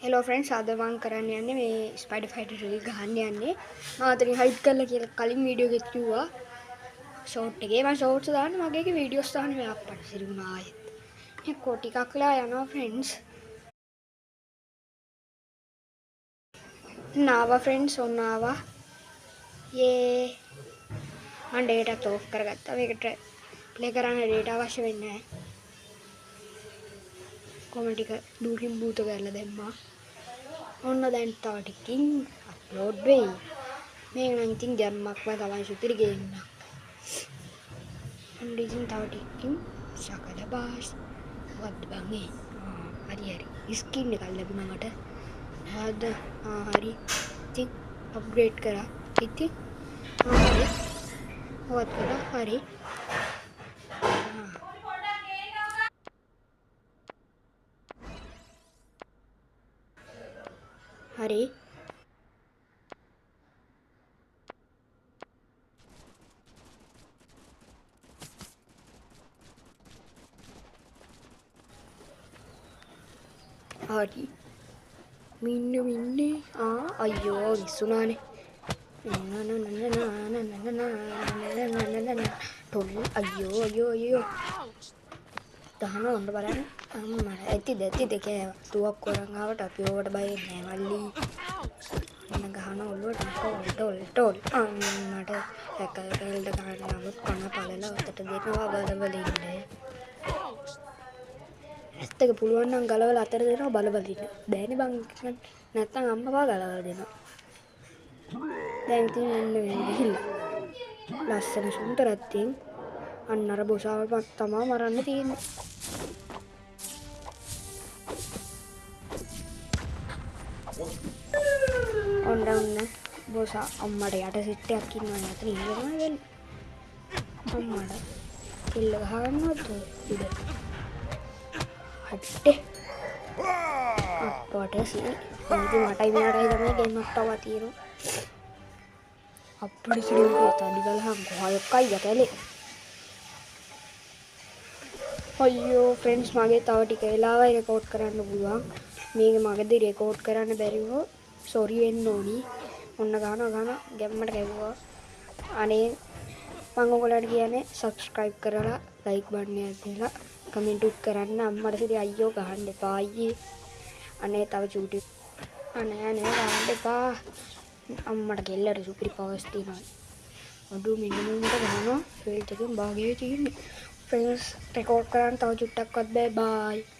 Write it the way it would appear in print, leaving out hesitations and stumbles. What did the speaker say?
hello friends අද මම කරන්න යන්නේ මේ ස්පයිඩර් ෆයිටර් එක ගහන්න යන්නේ මම අතරින් හයිඩ් කරලා කියලා කලින් වීඩියෝ එකේ කිව්වා ෂෝට් එකේ මම ෂෝට්ස් දාන්න මගේ එකේ වීඩියෝස් දාන්න මේ අප්පට සිරුණා ආයෙත් මේ කොටි කක්ලා යනවා friends නාවා friends ඔන්න ආවා යේ මම data එක off කරගත්තා මේකට play කරන්න data අවශ්‍ය වෙන්නේ නැහැ කොමෙන්ට් ටික දුකින් බූත කරලා දැම්මා ඔන්න දැන් තව ටිකකින් අප්ලෝඩ් වෙයි. මේක නම් ඉතින් ගැම්මක්ම තමයි සුපිරි ගේන්න. ඔන්න ඉතින් තව ටිකකින් සකල බාස් වද්ද බංගේ. හරි. ස්කින් එකක් ලැබුණා මට. හරි. ඉතින් අප්ග්‍රේඩ් කරා. ඉතින් හරි. වත් කරා. හරි. හරි. හරි මින්නේ අයියෝ විසුනානේ ටොල් අයියෝ දහන ඔන්න බලන්න අම්මා ඇතිද කෑවා තුවක් කොරන් ආවට අපි ඕකට බය නෑ මල්ලි අන්න ගහන ඔළුවට ටොල් අම්මට හැකල්ට ගන්න නමුත් කන පළලා ඔතට දෙනවා බලවල ඉන්නේ ඇත්තක පුළුවන් නම් ගලවලා අතර දෙනවා බලවල ඉන්න බෑනේ බං නැත්තම් අම්මා ගලවලා දෙනවා දැන් ඉතින් එන්න වෙන්නේ ගිහිල්ලා ලස්සන සුන්දරත්වයෙන් අන්න අර බොසාවල් තමයි මරන්න තියෙන්නේ ඔන්න බොසා අම්මට යට සිට්ටයක් ඉන්නවා නේද ඉන්නවා වෙන්නේ අම්මට කිල්ල ගහන්නවත් උඩ හට්ටේ අප්පට සී ඉතින් මටයි මෙයාටයි තමයි ගෙන්නක් තව තියෙනවා අප්පට සිරුරේ තඩි ගලහන් කොහයක්කයි යකැලේ අයියෝ ෆ්‍රෙන්ඩ්ස් මගේ තව ටික වෙලාවයි රෙකෝඩ් කරන්න පුළුවන් මේක මගදී රෙකෝඩ් කරන්න බැරි වුණොත් සෝරි වෙන්න ඕනි ඔන්න ගහනවා ගැම්මට ගැව්වා අනේ මම ඔයගොල්ලන්ට කියන්නේ subscribe කරලා like බටන් එක දාලා කමෙන්ට් උත් කරන්න අම්මට සිරි අයියෝ ගහන්න එපා අයියේ අනේ තව චූටි අනේ ගහන්න එපා අම්මට ගෙල්ලට සුපිරි පවර්ස් තියෙනවා අඩු මිනිමුන්ට ගහනවා ෆීල්ඩ් එකෙන් භාගයේ තියෙන්නේ ෆ්‍රෙන්ඩ්ස් රෙකෝඩ් කරන්න තව චුට්ටක්වත් බෑ බයි